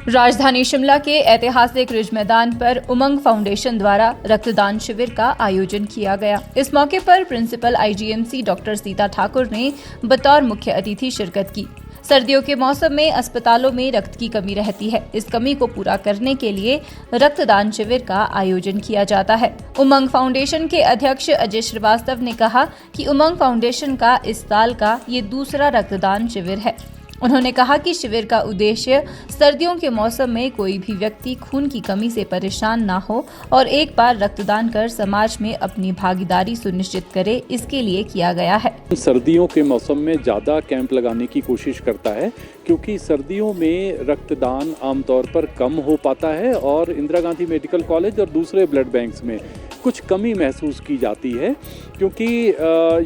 राजधानी शिमला के ऐतिहासिक रिज मैदान पर उमंग फाउंडेशन द्वारा रक्तदान शिविर का आयोजन किया गया। इस मौके पर principal IGMC doctor Sita Thakur ने बतौर मुख्य अतिथि शिरकत की। सर्दियों के मौसम में अस्पतालों में रक्त की कमी रहती है। इस कमी को पूरा करने के लिए रक्तदान शिविर का आयोजन किया जाता है। उमंग फाउंडेशन के अध्यक्ष अजय श्रीवास्तव ने कहा कि उमंग फाउंडेशन का इस साल का ये दूसरा रक्तदान शिविर है। उन्होंने कहा कि शिविर का उद्देश्य सर्दियों के मौसम में कोई भी व्यक्ति खून की कमी से परेशान ना हो और एक बार रक्तदान कर समाज में अपनी भागीदारी सुनिश्चित करे, इसके लिए किया गया है। सर्दियों के मौसम में ज़्यादा कैंप लगाने की कोशिश करता है क्योंकि सर्दियों में रक्तदान आमतौर पर कम हो पाता है और इंदिरा गांधी मेडिकल कॉलेज और दूसरे ब्लड बैंक्स में कुछ कमी महसूस की जाती है क्योंकि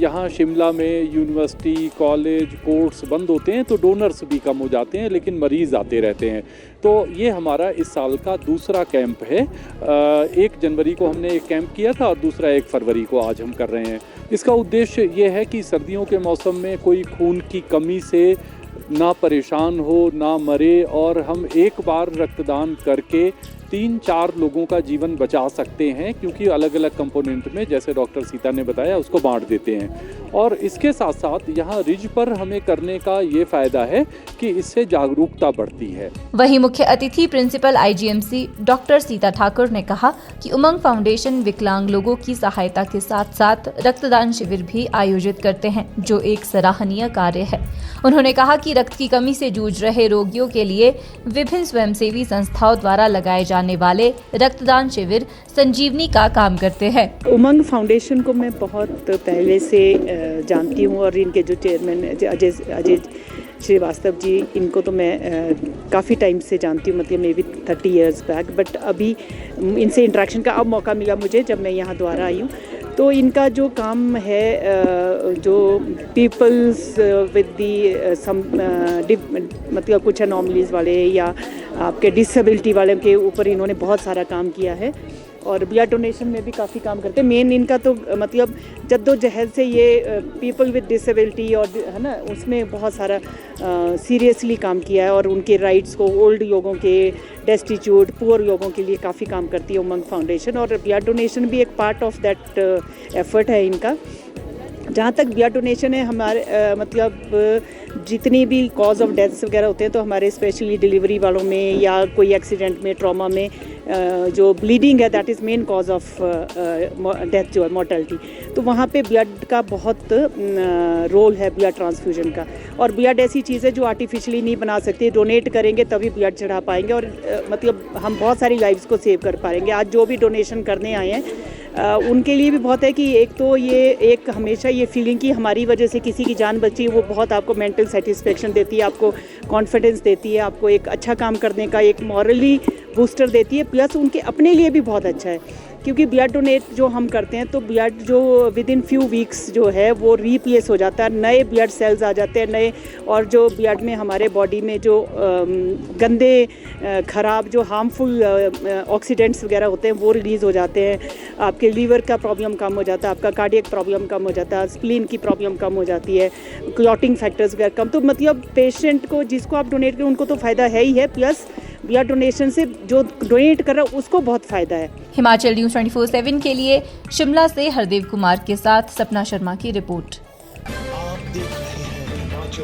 यहाँ शिमला में यूनिवर्सिटी, कॉलेज, कोर्ट्स बंद होते हैं तो डोनर्स भी कम हो जाते हैं, लेकिन मरीज़ आते रहते हैं। तो ये हमारा इस साल का दूसरा कैंप है। 1 जनवरी को हमने एक कैंप किया था और दूसरा 1 फरवरी को आज हम कर रहे हैं। इसका उद्देश्य ये है कि सर्दियों के मौसम में कोई खून की कमी से ना परेशान हो, ना मरे और हम एक बार रक्तदान करके 3-4 लोगों का जीवन बचा सकते हैं क्योंकि अलग अलग कंपोनेंट में, जैसे डॉक्टर सीता ने बताया, उसको बांट देते हैं। और इसके साथ साथ यहाँ रिज पर हमें करने का ये फायदा है कि इससे जागरूकता बढ़ती है। वहीं मुख्य अतिथि principal IGMC doctor Sita Thakur ने कहा कि उमंग फाउंडेशन विकलांग लोगों की सहायता के साथ साथ रक्तदान शिविर भी आयोजित करते हैं, जो एक सराहनीय कार्य है। उन्होंने कहा कि रक्त की कमी से जूझ रहे रोगियों के लिए विभिन्न स्वयंसेवी संस्थाओं द्वारा लगाए जाने वाले रक्तदान शिविर संजीवनी का काम करते हैं। उमंग फाउंडेशन को मैं बहुत पहले से जानती हूँ और इनके जो चेयरमैन अजय श्रीवास्तव जी, इनको तो मैं काफ़ी टाइम से जानती हूँ, मतलब may be 30 years back. But अभी इनसे इंटरेक्शन का अब मौका मिला मुझे जब मैं यहाँ दोबारा आई हूँ। तो इनका जो काम है, जो पीपल्स विद दी मतलब कुछ एनॉमलीज वाले या आपके डिसेबिलिटी वाले के ऊपर इन्होंने बहुत सारा काम किया है और ब्लड डोनेशन में भी काफ़ी काम करते हैं। मेन इनका तो मतलब जद्दोजहद से ये पीपल विद डिसेबिलिटी और है ना, उसमें बहुत सारा सीरियसली काम किया है और उनके राइट्स को, ओल्ड लोगों के, डेस्टिट्यूट, पुअर लोगों के लिए काफ़ी काम करती है उमंग फाउंडेशन। और ब्लड डोनेशन भी एक पार्ट ऑफ दैट एफर्ट है इनका। जहाँ तक ब्लड डोनेशन है, हमारे मतलब जितनी भी कॉज ऑफ डेथ्स वगैरह होते हैं तो हमारे स्पेशली डिलीवरी वालों में या कोई एक्सीडेंट में, ट्रॉमा में जो ब्लीडिंग है, that is main cause of death जो है, मोर्टेलिटी। तो वहाँ पे ब्लड का बहुत रोल है, ब्लड ट्रांसफ्यूजन का। और ब्लड ऐसी चीज़ है जो आर्टिफिशियली नहीं बना सकती, डोनेट करेंगे तभी ब्लड चढ़ा पाएंगे और मतलब हम बहुत सारी लाइफ्स को सेव कर पाएंगे। आज जो भी डोनेशन करने आए हैं उनके लिए भी बहुत है कि एक तो ये एक हमेशा ये फीलिंग कि हमारी वजह से किसी की जान बची, वो बहुत आपको मेंटल सेटिस्फेक्शन देती है, आपको कॉन्फिडेंस देती है, आपको एक अच्छा काम करने का एक मॉरली बूस्टर देती है। प्लस उनके अपने लिए भी बहुत अच्छा है क्योंकि ब्लड डोनेट जो हम करते हैं तो ब्लड जो विद इन फ्यू वीक्स जो है वो रीप्लेस हो जाता है, नए ब्लड सेल्स आ जाते हैं नए, और जो ब्लड में हमारे बॉडी में जो गंदे, ख़राब, जो हार्मफुल ऑक्सीडेंट्स वगैरह होते हैं वो रिलीज़ हो जाते हैं। आपके लीवर का प्रॉब्लम कम हो जाता है, आपका कार्डियक प्रॉब्लम कम हो जाता है, स्प्लीन की प्रॉब्लम कम हो जाती है, क्लॉटिंग फैक्टर्स वगैरह कम। तो मतलब पेशेंट को, जिसको आप डोनेट करें, उनको तो फ़ायदा है ही है, प्लस ब्लड डोनेशन से जो डोनेट कर रहा है उसको बहुत फ़ायदा है। हिमाचल न्यूज़ 24/7 के लिए शिमला से हरदेव कुमार के साथ सपना शर्मा की रिपोर्ट। आप देख रहे हैं हिमाचल